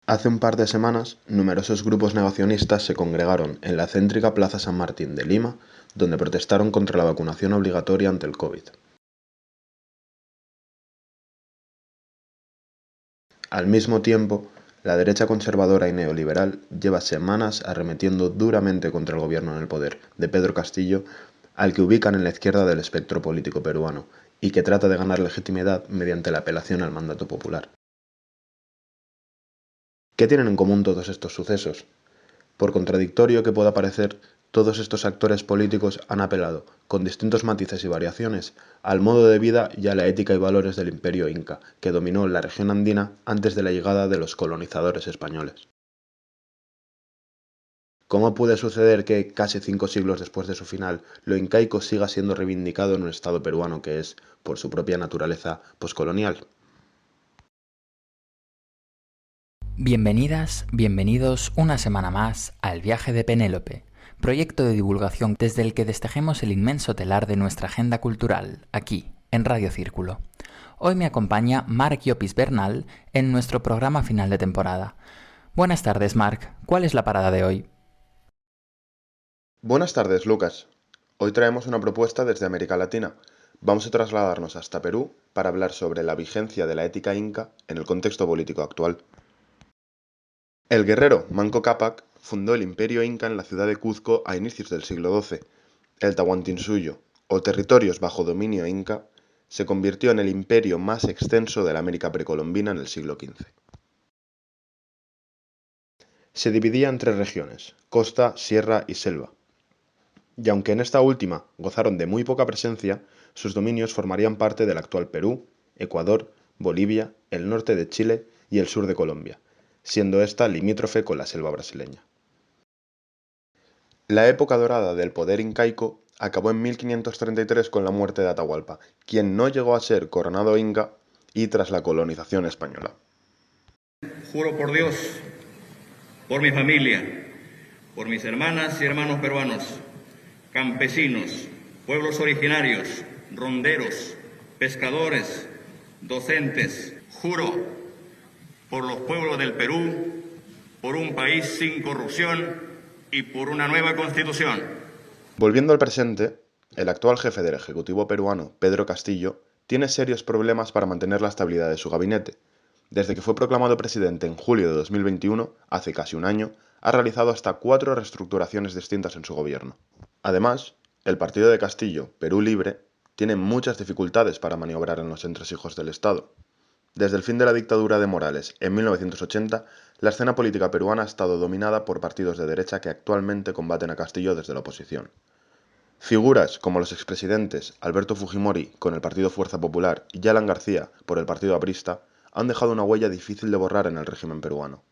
Hace un par de semanas, numerosos grupos negacionistas se congregaron en la céntrica Plaza San Martín de Lima, donde protestaron contra la vacunación obligatoria ante el COVID. Al mismo tiempo, la derecha conservadora y neoliberal lleva semanas arremetiendo duramente contra el gobierno en el poder de Pedro Castillo, al que ubican en la izquierda del espectro político peruano, y que trata de ganar legitimidad mediante la apelación al mandato popular. ¿Qué tienen en común todos estos sucesos? Por contradictorio que pueda parecer, todos estos actores políticos han apelado, con distintos matices y variaciones, al modo de vida y a la ética y valores del imperio inca, que dominó la región andina antes de la llegada de los colonizadores españoles. ¿Cómo puede suceder que, casi 5 siglos después de su final, lo incaico siga siendo reivindicado en un Estado peruano que es, por su propia naturaleza, poscolonial? Bienvenidas, bienvenidos una semana más al Viaje de Penélope, proyecto de divulgación desde el que destejemos el inmenso telar de nuestra agenda cultural, aquí, en Radio Círculo. Hoy me acompaña Marc Llopis Bernal en nuestro programa final de temporada. Buenas tardes, Marc. ¿Cuál es la parada de hoy? Buenas tardes, Lucas. Hoy traemos una propuesta desde América Latina. Vamos a trasladarnos hasta Perú para hablar sobre la vigencia de la ética inca en el contexto político actual. El guerrero Manco Cápac fundó el imperio inca en la ciudad de Cuzco a inicios del siglo XII. El Tahuantinsuyo, o territorios bajo dominio inca, se convirtió en el imperio más extenso de la América precolombina en el siglo XV. Se dividía en tres regiones: costa, sierra y selva. Y aunque en esta última gozaron de muy poca presencia, sus dominios formarían parte del actual Perú, Ecuador, Bolivia, el norte de Chile y el sur de Colombia, siendo esta limítrofe con la selva brasileña. La época dorada del poder incaico acabó en 1533 con la muerte de Atahualpa, quien no llegó a ser coronado inca y tras la colonización española. Juro por Dios, por mi familia, por mis hermanas y hermanos peruanos, campesinos, pueblos originarios, ronderos, pescadores, docentes, juro por los pueblos del Perú, por un país sin corrupción y por una nueva constitución. Volviendo al presente, el actual jefe del Ejecutivo peruano, Pedro Castillo, tiene serios problemas para mantener la estabilidad de su gabinete. Desde que fue proclamado presidente en julio de 2021, hace casi un año, ha realizado hasta 4 reestructuraciones distintas en su gobierno. Además, el partido de Castillo, Perú Libre, tiene muchas dificultades para maniobrar en los entresijos del Estado. Desde el fin de la dictadura de Morales en 1980, la escena política peruana ha estado dominada por partidos de derecha que actualmente combaten a Castillo desde la oposición. Figuras como los expresidentes Alberto Fujimori con el Partido Fuerza Popular y Alan García por el Partido Aprista han dejado una huella difícil de borrar en el régimen peruano.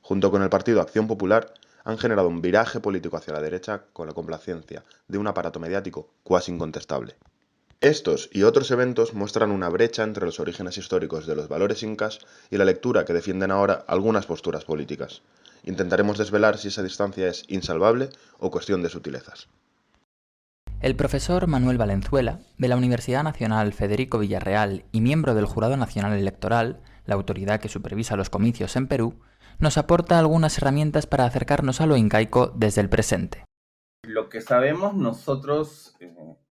Junto con el Partido Acción Popular, han generado un viraje político hacia la derecha con la complacencia de un aparato mediático cuasi incontestable. Estos y otros eventos muestran una brecha entre los orígenes históricos de los valores incas y la lectura que defienden ahora algunas posturas políticas. Intentaremos desvelar si esa distancia es insalvable o cuestión de sutilezas. El profesor Manuel Valenzuela, de la Universidad Nacional Federico Villarreal y miembro del Jurado Nacional Electoral, la autoridad que supervisa los comicios en Perú, nos aporta algunas herramientas para acercarnos a lo incaico desde el presente. Lo que sabemos nosotros,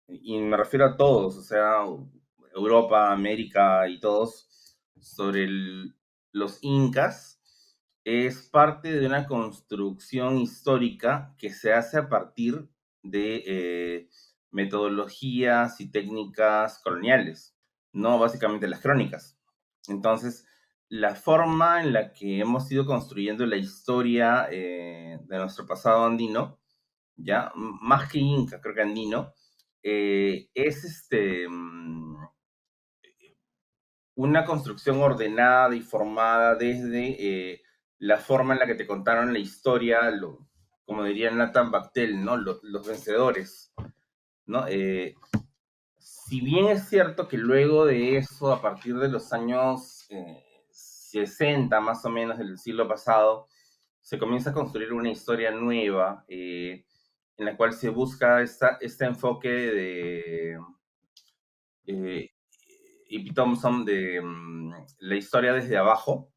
y me refiero a todos, o sea, Europa, América y todos, sobre los incas, es parte de una construcción histórica que se hace a partir de metodologías y técnicas coloniales, no básicamente las crónicas. Entonces, la forma en la que hemos ido construyendo la historia de nuestro pasado andino, ya más que inca, creo que andino, es una construcción ordenada y formada desde la forma en la que te contaron la historia, como diría Nathan Bactel, ¿no? Los vencedores, ¿no? Si bien es cierto que luego de eso, a partir de los años 60 más o menos del siglo pasado, se comienza a construir una historia nueva en la cual se busca este enfoque de E.P. Thompson de la historia desde abajo,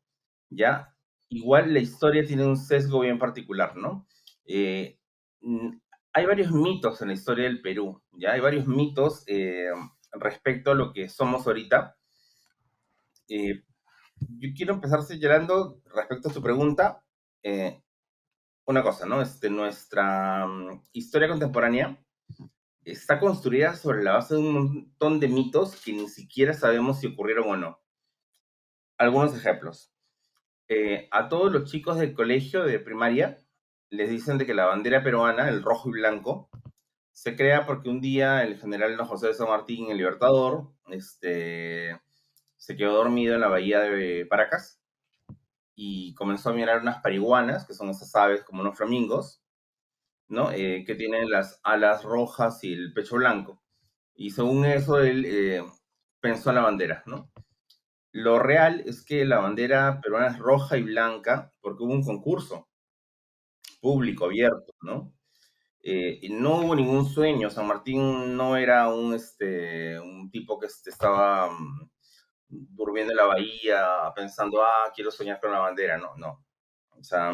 ¿ya? igual la historia tiene un sesgo bien particular, ¿no? Eh, mm, Hay varios mitos en la historia del Perú, ¿ya? Hay varios mitos respecto a lo que somos ahorita. Eh, yo quiero empezar señalando, respecto a tu pregunta, eh, una cosa, ¿no? Nuestra historia contemporánea está construida sobre la base de un montón de mitos que ni siquiera sabemos si ocurrieron o no. Algunos ejemplos. A todos los chicos del colegio de primaria les dicen de que la bandera peruana, el rojo y blanco, se crea porque un día el general don José de San Martín, el Libertador, se quedó dormido en la bahía de Paracas y comenzó a mirar unas parihuanas, que son esas aves como unos flamingos, ¿no? Que tienen las alas rojas y el pecho blanco. Y según eso, él pensó en la bandera, ¿no? Lo real es que la bandera peruana es roja y blanca porque hubo un concurso público, abierto, ¿no? Y no hubo ningún sueño. San Martín no era un tipo que estaba durmiendo en la bahía pensando, quiero soñar con la bandera. No, no. O sea,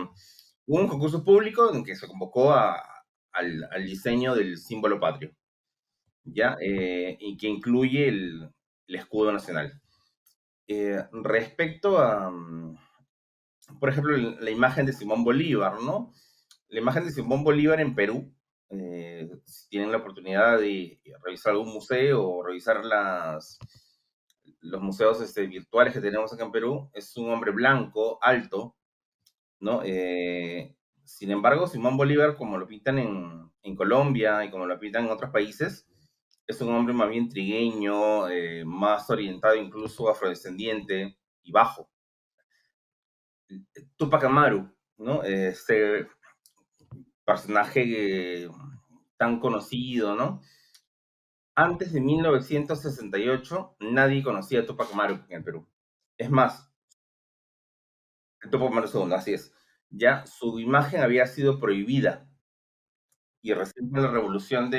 hubo un concurso público en que se convocó al diseño del símbolo patrio, ¿ya? Y que incluye el escudo nacional. Respecto a, por ejemplo, la imagen de Simón Bolívar, ¿no? La imagen de Simón Bolívar en Perú, si tienen la oportunidad de revisar algún museo o revisar los museos virtuales que tenemos acá en Perú, es un hombre blanco, alto, ¿no? Sin embargo, Simón Bolívar, como lo pintan en Colombia y como lo pintan en otros países, es un hombre más bien trigueño, más orientado incluso afrodescendiente y bajo. Tupac Amaru, ¿no? Este personaje tan conocido, ¿no? Antes de 1968, nadie conocía a Tupac Amaru en el Perú. Es más, Tupac Amaru II, así es. Ya su imagen había sido prohibida y recién con la revolución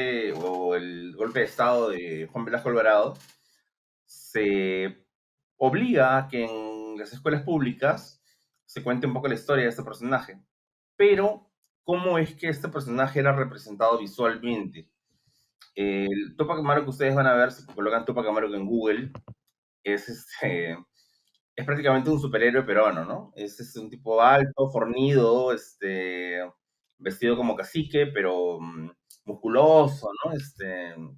o el golpe de Estado de Juan Velasco Alvarado, se obliga a que en las escuelas públicas se cuente un poco la historia de este personaje. Pero, ¿cómo es que este personaje era representado visualmente? El Tupac Amaru que ustedes van a ver si colocan Tupac Amaru en Google es es prácticamente un superhéroe peruano, ¿no? Es un tipo alto, fornido, vestido como cacique, pero musculoso, ¿no?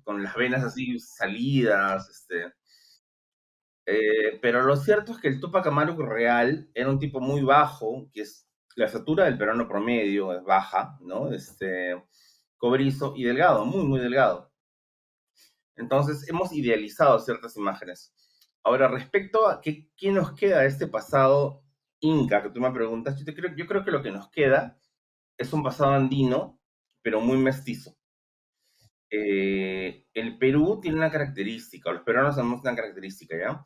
Con las venas así salidas, pero lo cierto es que el Tupac Amaru real era un tipo muy bajo, que es la estatura del peruano promedio, es baja, ¿no? Cobrizo y delgado, muy, muy delgado. Entonces, hemos idealizado ciertas imágenes. Ahora, respecto a qué nos queda de este pasado inca que tú me preguntas, yo creo que lo que nos queda es un pasado andino, pero muy mestizo. El Perú tiene una característica, o los peruanos tenemos una característica, ¿ya?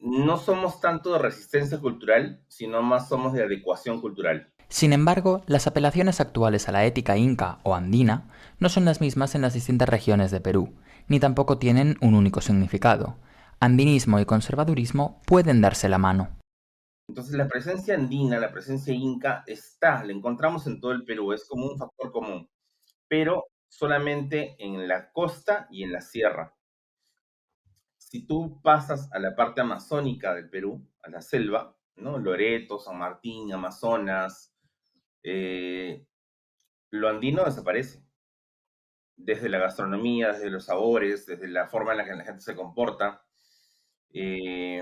No somos tanto de resistencia cultural, sino más somos de adecuación cultural. Sin embargo, las apelaciones actuales a la ética inca o andina no son las mismas en las distintas regiones de Perú, ni tampoco tienen un único significado. Andinismo y conservadurismo pueden darse la mano. Entonces, la presencia andina, la presencia inca la encontramos en todo el Perú, es como un factor común, pero solamente en la costa y en la sierra. Si tú pasas a la parte amazónica del Perú, a la selva, ¿no? Loreto, San Martín, Amazonas, eh, lo andino desaparece. Desde la gastronomía, desde los sabores, desde la forma en la que la gente se comporta. Eh,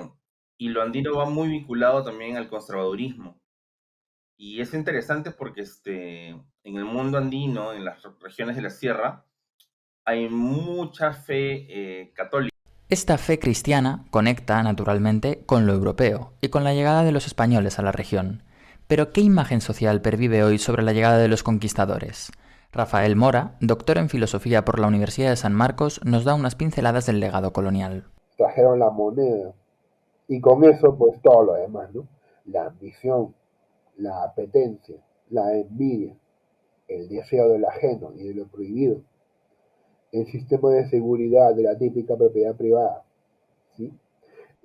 y lo andino va muy vinculado también al conservadurismo. Y es interesante porque en el mundo andino, en las regiones de la sierra, hay mucha fe católica. Esta fe cristiana conecta, naturalmente, con lo europeo y con la llegada de los españoles a la región. Pero ¿qué imagen social pervive hoy sobre la llegada de los conquistadores? Rafael Mora, doctor en filosofía por la Universidad de San Marcos, nos da unas pinceladas del legado colonial. Trajeron la moneda y con eso pues todo lo demás, ¿no? La ambición, la apetencia, la envidia, el deseo del ajeno y de lo prohibido, el sistema de seguridad de la típica propiedad privada, ¿sí?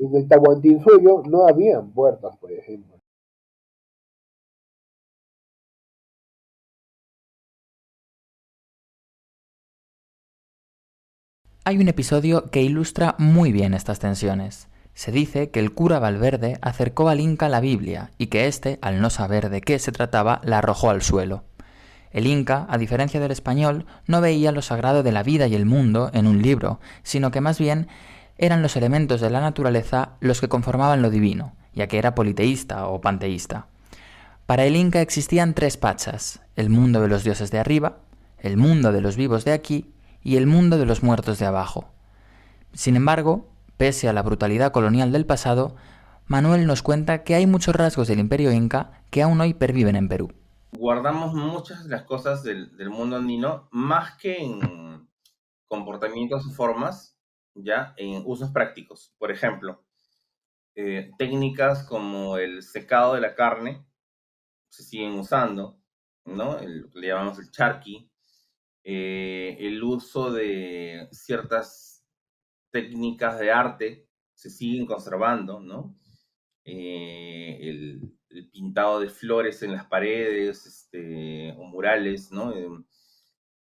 En el Tahuantinsuyo no habían puertas, por ejemplo. Hay un episodio que ilustra muy bien estas tensiones. Se dice que el cura Valverde acercó al Inca la Biblia y que éste, al no saber de qué se trataba, la arrojó al suelo. El Inca, a diferencia del español, no veía lo sagrado de la vida y el mundo en un libro, sino que más bien eran los elementos de la naturaleza los que conformaban lo divino, ya que era politeísta o panteísta. Para el Inca existían tres pachas: el mundo de los dioses de arriba, el mundo de los vivos de aquí y el mundo de los muertos de abajo. Sin embargo, pese a la brutalidad colonial del pasado, Manuel nos cuenta que hay muchos rasgos del imperio inca que aún hoy perviven en Perú. Guardamos muchas de las cosas del mundo andino, más que en comportamientos o formas, ya en usos prácticos. Por ejemplo, técnicas como el secado de la carne se siguen usando, ¿no? Lo que le llamamos el charqui, el uso de ciertas técnicas de arte se siguen conservando, ¿no? El pintado de flores en las paredes, o murales, ¿no?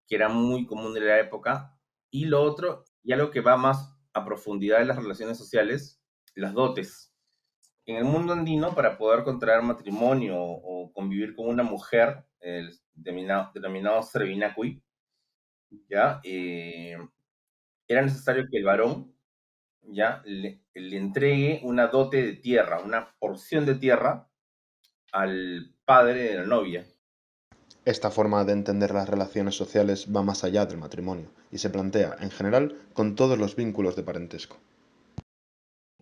Que era muy común de la época. Y lo otro, y algo que va más a profundidad de las relaciones sociales, las dotes. En el mundo andino, para poder contraer matrimonio o convivir con una mujer, el denominado Servinacui, ¿ya? Era necesario que el varón ya le entregue una dote de tierra, una porción de tierra al padre de la novia. Esta forma de entender las relaciones sociales va más allá del matrimonio y se plantea, en general, con todos los vínculos de parentesco.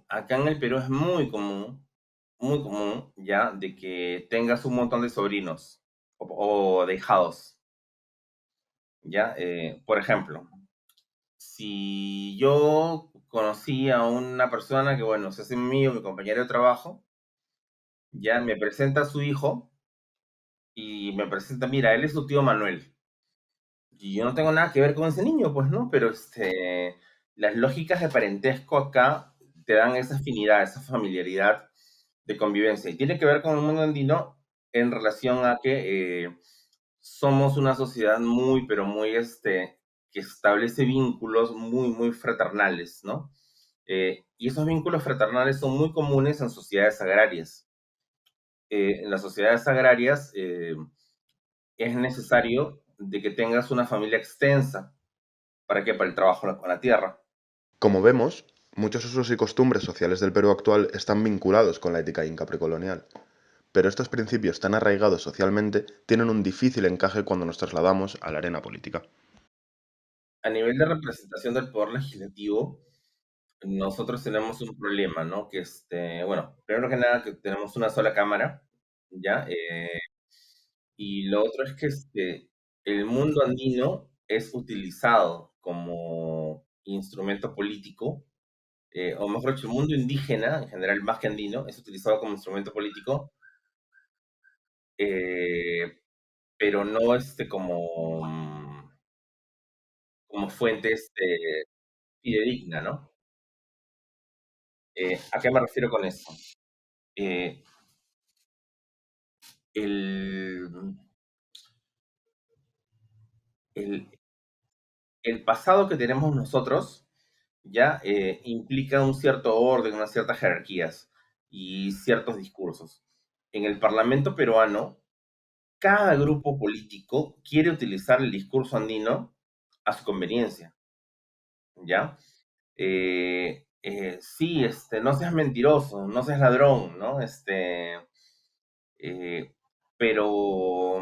Acá en el Perú es muy común ya, de que tengas un montón de sobrinos o de hijados, ya. Por ejemplo, si yo conocí a una persona que, bueno, se hace mío, mi compañero de trabajo, ya me presenta a su hijo y me presenta, mira, él es tu tío Manuel. Y yo no tengo nada que ver con ese niño, pues, ¿no? Pero las lógicas de parentesco acá te dan esa afinidad, esa familiaridad de convivencia. Y tiene que ver con el mundo andino en relación a que somos una sociedad muy, pero muy, que establece vínculos muy, muy fraternales, ¿no? Y esos vínculos fraternales son muy comunes en sociedades agrarias. En las sociedades agrarias es necesario de que tengas una familia extensa. ¿Para qué? Para el trabajo con la tierra. Como vemos, muchos usos y costumbres sociales del Perú actual están vinculados con la ética inca precolonial, pero estos principios tan arraigados socialmente tienen un difícil encaje cuando nos trasladamos a la arena política. A nivel de representación del poder legislativo, nosotros tenemos un problema, ¿no? Que bueno, primero que nada que tenemos una sola cámara, ¿ya? Y lo otro es que el mundo andino es utilizado como instrumento político, o mejor dicho, el mundo indígena, en general más que andino, es utilizado como instrumento político, eh, pero no como fuente fidedigna, ¿no? ¿A qué me refiero con eso? Eh, el, el, el pasado que tenemos nosotros ya implica un cierto orden, unas ciertas jerarquías y ciertos discursos. En el Parlamento peruano, cada grupo político quiere utilizar el discurso andino a su conveniencia, ¿ya? Sí, no seas mentiroso, no seas ladrón, ¿no? Eh, pero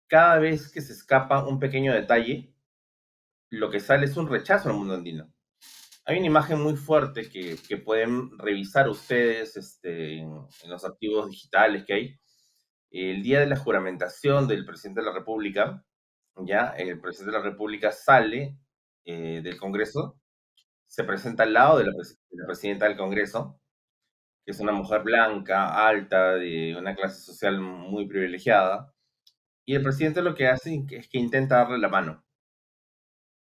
cada vez que se escapa un pequeño detalle, lo que sale es un rechazo al mundo andino. Hay una imagen muy fuerte que pueden revisar ustedes en los archivos digitales que hay. El día de la juramentación del presidente de la República, ya, el presidente de la República sale del Congreso, se presenta al lado de la presidenta del Congreso, que es una mujer blanca, alta, de una clase social muy privilegiada, y el presidente lo que hace es que intenta darle la mano,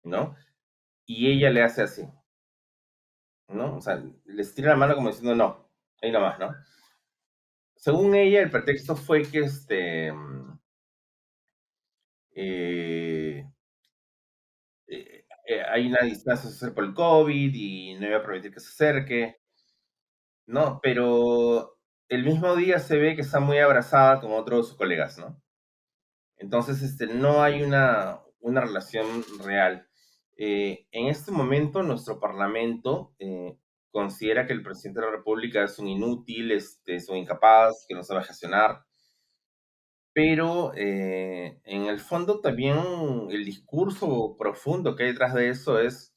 ¿no? Y ella le hace así, ¿no? O sea, les tira la mano como diciendo, no, ahí nomás, ¿no? Según ella, el pretexto fue que eh, hay una distancia social por el COVID y no iba a permitir que se acerque, ¿no? Pero el mismo día se ve que está muy abrazada con otros de sus colegas, ¿no? Entonces, no hay una relación real. En este momento, nuestro Parlamento considera que el presidente de la República es un inútil, es un incapaz, que no sabe gestionar, pero en el fondo también el discurso profundo que hay detrás de eso es,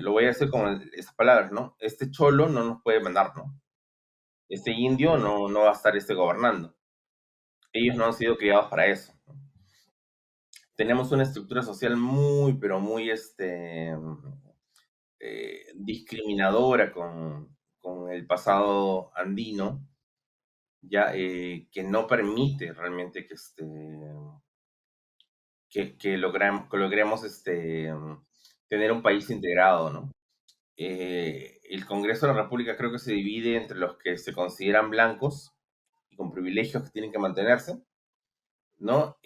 lo voy a decir con esas palabras, ¿no? Este cholo no nos puede mandar, ¿no? Este indio no va a estar gobernando. Ellos no han sido criados para eso, ¿no? Tenemos una estructura social muy, pero muy discriminadora con el pasado andino, ya que no permite realmente que logremos tener un país integrado, ¿no? El Congreso de la República creo que se divide entre los que se consideran blancos y con privilegios que tienen que mantenerse, ¿no?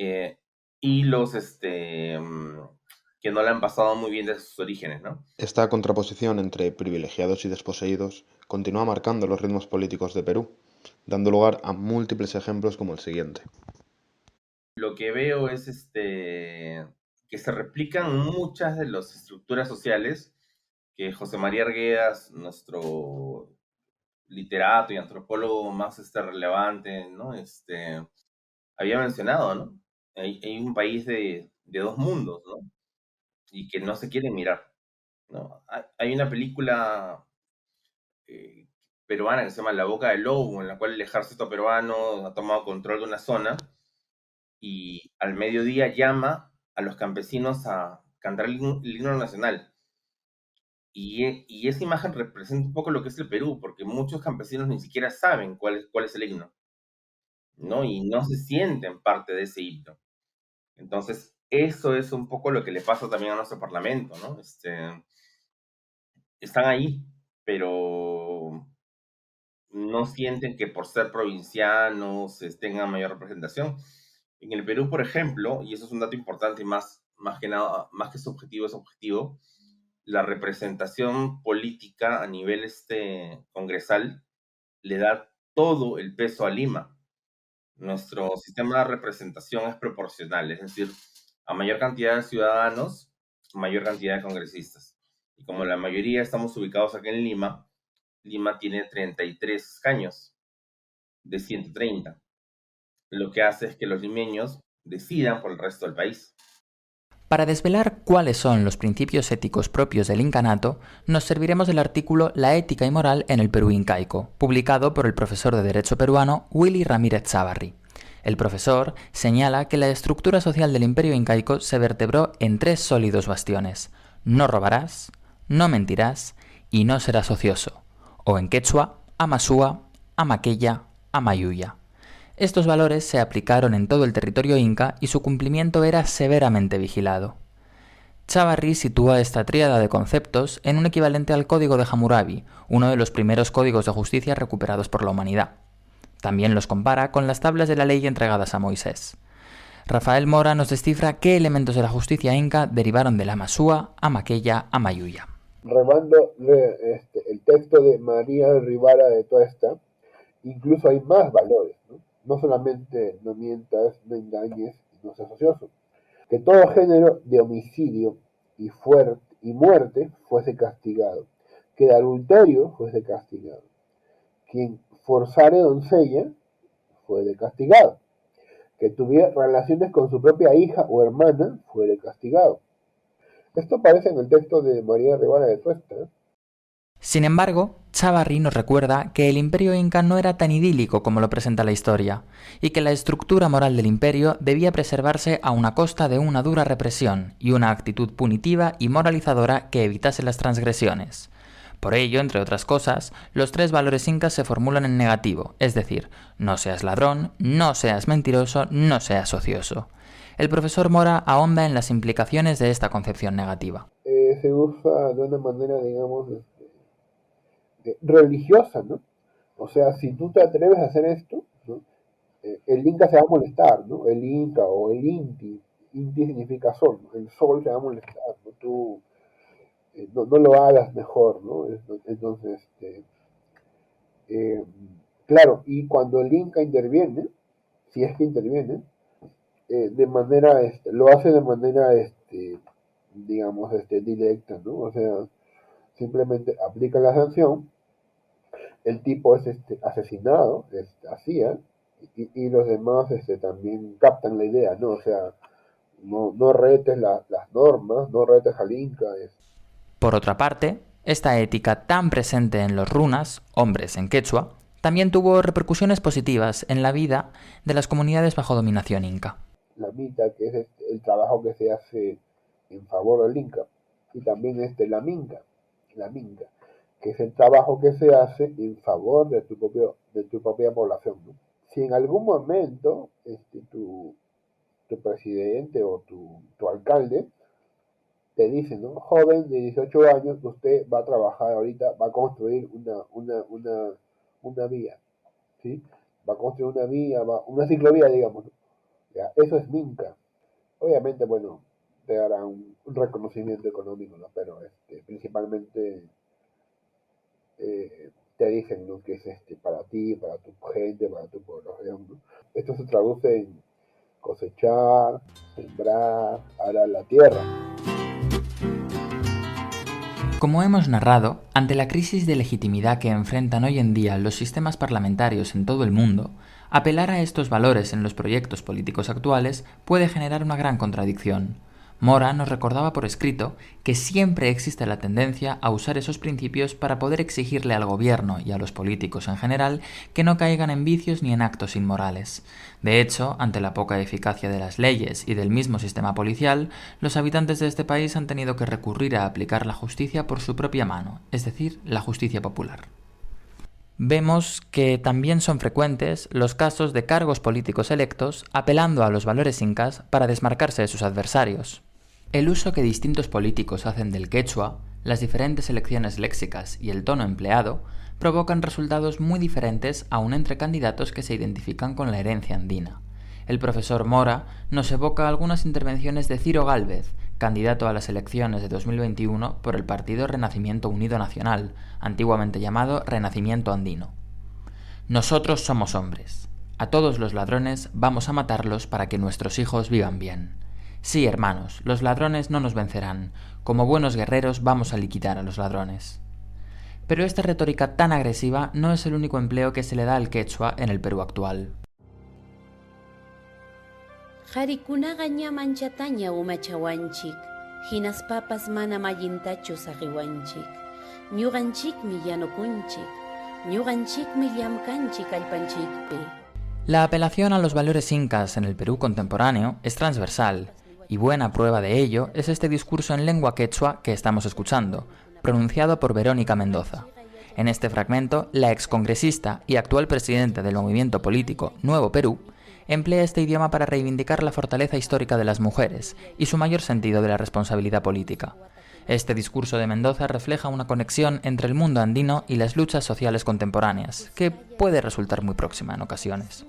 Y los que no le han pasado muy bien de sus orígenes, ¿no? Esta contraposición entre privilegiados y desposeídos continúa marcando los ritmos políticos de Perú, dando lugar a múltiples ejemplos como el siguiente. Lo que veo es que se replican muchas de las estructuras sociales que José María Arguedas, nuestro literato y antropólogo más relevante, ¿no? Había mencionado, ¿no? Hay un país de dos mundos, ¿no? Y que no se quieren mirar, ¿no? Hay una película eh, peruana que se llama La Boca del Lobo, en la cual el ejército peruano ha tomado control de una zona y al mediodía llama a los campesinos a cantar el himno nacional. Y esa imagen representa un poco lo que es el Perú, porque muchos campesinos ni siquiera saben cuál es el himno, ¿no? Y no se sienten parte de ese himno. Entonces, eso es un poco lo que le pasa también a nuestro Parlamento, ¿no? Están ahí, pero no sienten que por ser provincianos tengan mayor representación. En el Perú, por ejemplo, y eso es un dato importante y más que nada, más que subjetivo, es objetivo, la representación política a nivel congresal le da todo el peso a Lima. Nuestro sistema de representación es proporcional, es decir, a mayor cantidad de ciudadanos, mayor cantidad de congresistas. Y como la mayoría estamos ubicados aquí en Lima, Lima tiene 33 escaños de 130, lo que hace es que los limeños decidan por el resto del país. Para desvelar cuáles son los principios éticos propios del incanato, nos serviremos del artículo La ética y moral en el Perú incaico, publicado por el profesor de Derecho peruano Willy Ramírez Chávarri. El profesor señala que la estructura social del imperio incaico se vertebró en 3 sólidos bastiones: no robarás, no mentirás y no serás ocioso, o en quechua, amasúa, amaqueya, amayuya. Estos valores se aplicaron en todo el territorio inca y su cumplimiento era severamente vigilado. Chávarri sitúa esta tríada de conceptos en un equivalente al Código de Hammurabi, uno de los primeros códigos de justicia recuperados por la humanidad. También los compara con las tablas de la ley entregadas a Moisés. Rafael Mora nos descifra qué elementos de la justicia inca derivaron de la amasúa, amaqueya, amayuya. Remando el texto de María Rivara de Tuesta, incluso hay más valores, ¿no? No solamente no mientas, no engañes y no seas ocioso. Que todo género de homicidio y muerte fuese castigado. Que el adulterio fuese castigado. Quien forzare doncella fuere castigado. Que tuviera relaciones con su propia hija o hermana fuere castigado. Esto aparece en el texto de María Rivara de Tuesta, ¿eh? Sin embargo, Chávarri nos recuerda que el imperio inca no era tan idílico como lo presenta la historia, y que la estructura moral del imperio debía preservarse a una costa de una dura represión y una actitud punitiva y moralizadora que evitase las transgresiones. Por ello, entre otras cosas, los 3 valores incas se formulan en negativo, es decir, no seas ladrón, no seas mentiroso, no seas ocioso. El profesor Mora ahonda en las implicaciones de esta concepción negativa. Se usa de una manera, digamos, religiosa, ¿no? O sea, si tú te atreves a hacer esto, ¿no? El Inca se va a molestar, ¿no? El Inca o el Inti. Inti significa sol, ¿no? El sol se va a molestar, ¿no? Tú no lo hagas mejor, ¿no? Entonces, eh, claro, y cuando el Inca interviene, si es que interviene, de manera, lo hace de manera, digamos, directa, ¿no? O sea, simplemente aplica la sanción, el tipo es asesinado, así, ¿eh? Y los demás también captan la idea, ¿no? O sea, no retes las normas, no retes al Inca. Por otra parte, esta ética tan presente en los runas, hombres en quechua, también tuvo repercusiones positivas en la vida de las comunidades bajo dominación inca. La mita, que es el trabajo que se hace en favor del Inca, y también la minga, que es el trabajo que se hace en favor de tu propia población, ¿no? Si en algún momento tu presidente o tu alcalde te dice, ¿no? Joven de 18 años, usted va a trabajar ahorita, va a construir una vía, ¿sí? Va a construir una vía, una ciclovía, digamos, ¿no? Ya, eso es Minca. Obviamente, bueno, te dará un reconocimiento económico, ¿no? Pero principalmente te dicen, ¿no? Que es para ti, para tu gente, para tu población, ¿no? Esto se traduce en cosechar, sembrar, arar la tierra. Como hemos narrado, ante la crisis de legitimidad que enfrentan hoy en día los sistemas parlamentarios en todo el mundo, apelar a estos valores en los proyectos políticos actuales puede generar una gran contradicción. Mora nos recordaba por escrito que siempre existe la tendencia a usar esos principios para poder exigirle al gobierno y a los políticos en general que no caigan en vicios ni en actos inmorales. De hecho, ante la poca eficacia de las leyes y del mismo sistema policial, los habitantes de este país han tenido que recurrir a aplicar la justicia por su propia mano, es decir, la justicia popular. Vemos que también son frecuentes los casos de cargos políticos electos apelando a los valores incas para desmarcarse de sus adversarios. El uso que distintos políticos hacen del quechua, las diferentes elecciones léxicas y el tono empleado provocan resultados muy diferentes aún entre candidatos que se identifican con la herencia andina. El profesor Mora nos evoca algunas intervenciones de Ciro Gálvez, candidato a las elecciones de 2021 por el partido Renacimiento Unido Nacional, antiguamente llamado Renacimiento Andino. Nosotros somos hombres. A todos los ladrones vamos a matarlos para que nuestros hijos vivan bien. Sí, hermanos, los ladrones no nos vencerán. Como buenos guerreros vamos a liquidar a los ladrones. Pero esta retórica tan agresiva no es el único empleo que se le da al quechua en el Perú actual. Qharikunaqa ñamanchataña umachawanchik, hinaspapas mana mallintachu saqiwanchik. Ñuqanchikmi yanukunchik, ñuqanchikmi llamkanchik allpanchikpi. La apelación a los valores incas en el Perú contemporáneo es transversal, y buena prueba de ello es este discurso en lengua quechua que estamos escuchando, pronunciado por Verónica Mendoza. En este fragmento, la excongresista y actual presidenta del movimiento político Nuevo Perú emplea este idioma para reivindicar la fortaleza histórica de las mujeres y su mayor sentido de la responsabilidad política. Este discurso de Mendoza refleja una conexión entre el mundo andino y las luchas sociales contemporáneas, que puede resultar muy próxima en ocasiones.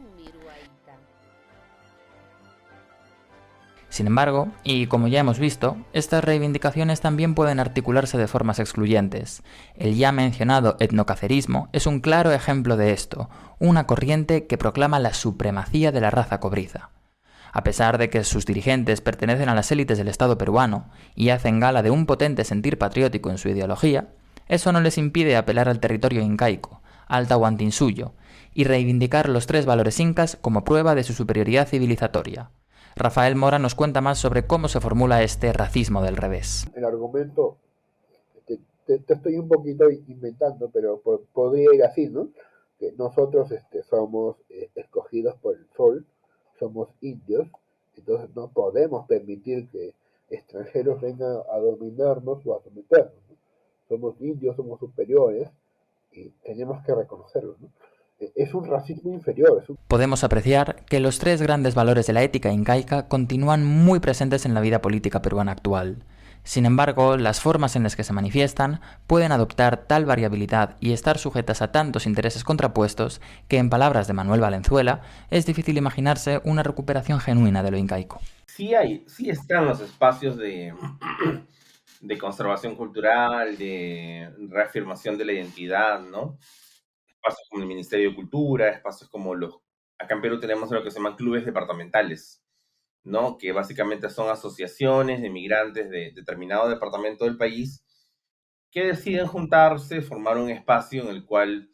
Sin embargo, y como ya hemos visto, estas reivindicaciones también pueden articularse de formas excluyentes. El ya mencionado etnocacerismo es un claro ejemplo de esto, una corriente que proclama la supremacía de la raza cobriza. A pesar de que sus dirigentes pertenecen a las élites del Estado peruano y hacen gala de un potente sentir patriótico en su ideología, eso no les impide apelar al territorio incaico, al Tahuantinsuyo, y reivindicar los 3 valores incas como prueba de su superioridad civilizatoria. Rafael Mora nos cuenta más sobre cómo se formula este racismo del revés. El argumento, te estoy un poquito inventando, pero podría ir así, ¿no? Que nosotros somos escogidos por el sol, somos indios, entonces no podemos permitir que extranjeros vengan a dominarnos o a someternos, ¿no? Somos indios, somos superiores y tenemos que reconocerlo, ¿no? Es un racismo inferior. Podemos apreciar que los 3 grandes valores de la ética incaica continúan muy presentes en la vida política peruana actual. Sin embargo, las formas en las que se manifiestan pueden adoptar tal variabilidad y estar sujetas a tantos intereses contrapuestos que, en palabras de Manuel Valenzuela, es difícil imaginarse una recuperación genuina de lo incaico. Sí están los espacios de conservación cultural, de reafirmación de la identidad, ¿no? Espacios como el Ministerio de Cultura, espacios como acá en Perú tenemos lo que se llaman clubes departamentales, ¿no? Que básicamente son asociaciones de migrantes de determinado departamento del país que deciden juntarse, formar un espacio en el cual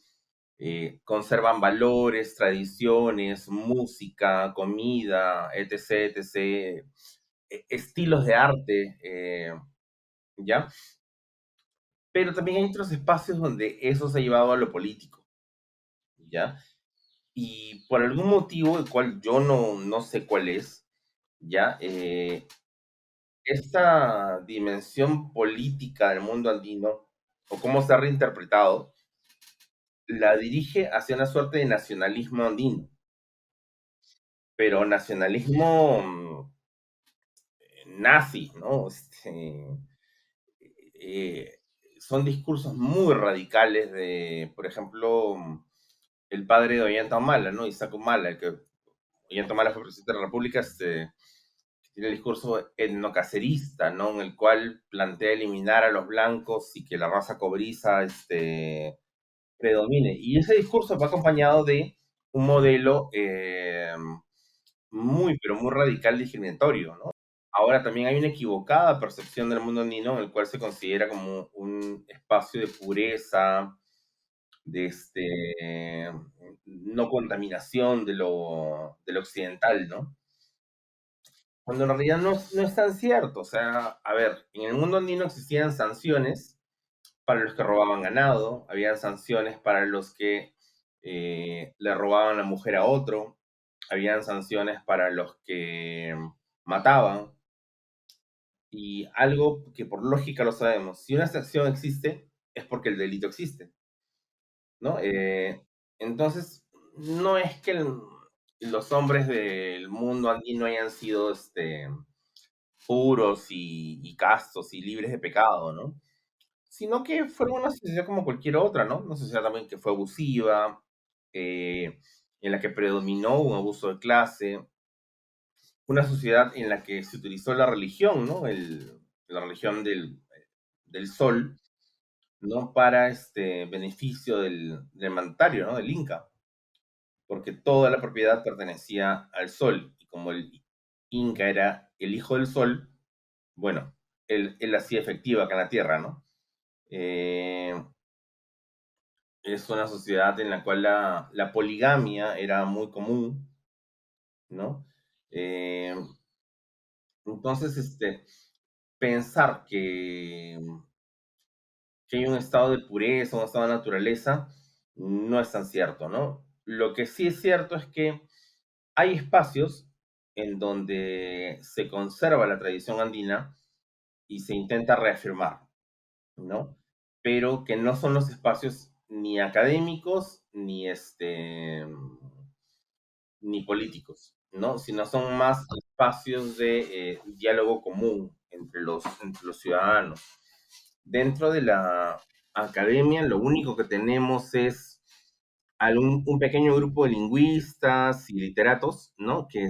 conservan valores, tradiciones, música, comida, etc., etc., estilos de arte, ¿ya? Pero también hay otros espacios donde eso se ha llevado a lo político, ¿ya? Y por algún motivo, el cual yo no sé cuál es, ¿ya? Esta dimensión política del mundo andino, o cómo se ha reinterpretado, la dirige hacia una suerte de nacionalismo andino. Pero nacionalismo nazi, ¿no? Son discursos muy radicales de, por ejemplo, el padre de Ollanta Humala, ¿no? Isaac Humala, que Ollanta Humala fue presidente de la República, tiene el discurso etnocacerista, ¿no? En el cual plantea eliminar a los blancos y que la raza cobriza predomine. Y ese discurso va acompañado de un modelo muy, pero muy radical discriminatorio, ¿no? Ahora también hay una equivocada percepción del mundo andino en el cual se considera como un espacio de pureza, de no contaminación de lo occidental, ¿no? Cuando en realidad no es tan cierto. O sea, a ver, en el mundo andino existían sanciones para los que robaban ganado, habían sanciones para los que le robaban la mujer a otro, habían sanciones para los que mataban, y algo que por lógica lo sabemos, si una sanción existe, es porque el delito existe, ¿no? Entonces, no es que los hombres del mundo andino hayan sido puros y castos y libres de pecado, ¿no? Sino que fueron una sociedad como cualquier otra, ¿no? Una sociedad también que fue abusiva, en la que predominó un abuso de clase, una sociedad en la que se utilizó la religión, ¿no? La religión del sol, ¿no? Para beneficio del mandatario, ¿no? Del Inca, porque toda la propiedad pertenecía al sol, y como el Inca era el hijo del sol, bueno, él hacía efectiva acá en la tierra, ¿no? Es una sociedad en la cual la poligamia era muy común, ¿no? Entonces, pensar que hay un estado de pureza, un estado de naturaleza, no es tan cierto, ¿no? Lo que sí es cierto es que hay espacios en donde se conserva la tradición andina y se intenta reafirmar, ¿no? Pero que no son los espacios ni académicos ni políticos, ¿no? Sino son más espacios de diálogo común entre los ciudadanos. Dentro de la academia, lo único que tenemos es un pequeño grupo de lingüistas y literatos, ¿no? Que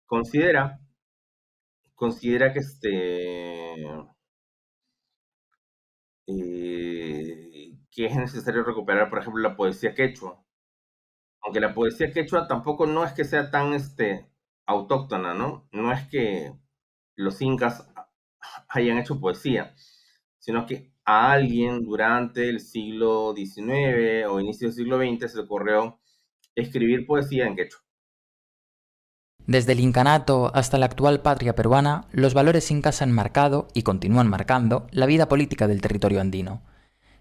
considera que es necesario recuperar, por ejemplo, la poesía quechua. Aunque la poesía quechua tampoco no es que sea tan autóctona, ¿no? No es que los incas hayan hecho poesía, sino que a alguien durante el siglo XIX o inicio del siglo XX se le ocurrió escribir poesía en quechua. Desde el incanato hasta la actual patria peruana, los valores incas han marcado, y continúan marcando, la vida política del territorio andino.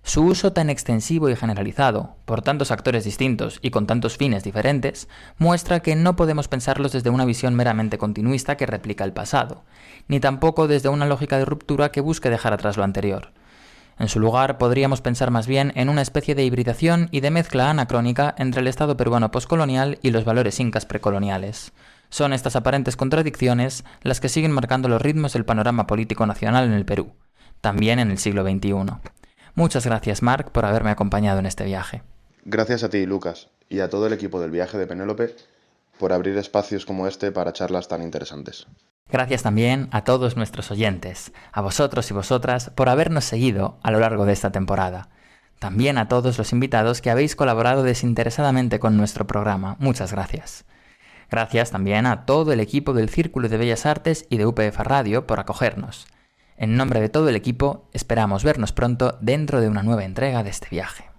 Su uso tan extensivo y generalizado, por tantos actores distintos y con tantos fines diferentes, muestra que no podemos pensarlos desde una visión meramente continuista que replica el pasado, ni tampoco desde una lógica de ruptura que busque dejar atrás lo anterior. En su lugar, podríamos pensar más bien en una especie de hibridación y de mezcla anacrónica entre el Estado peruano poscolonial y los valores incas precoloniales. Son estas aparentes contradicciones las que siguen marcando los ritmos del panorama político nacional en el Perú, también en el siglo XXI. Muchas gracias, Marc, por haberme acompañado en este viaje. Gracias a ti, Lucas, y a todo el equipo del Viaje de Penélope por abrir espacios como este para charlas tan interesantes. Gracias también a todos nuestros oyentes, a vosotros y vosotras por habernos seguido a lo largo de esta temporada. También a todos los invitados que habéis colaborado desinteresadamente con nuestro programa. Muchas gracias. Gracias también a todo el equipo del Círculo de Bellas Artes y de UPF Radio por acogernos. En nombre de todo el equipo, esperamos vernos pronto dentro de una nueva entrega de este viaje.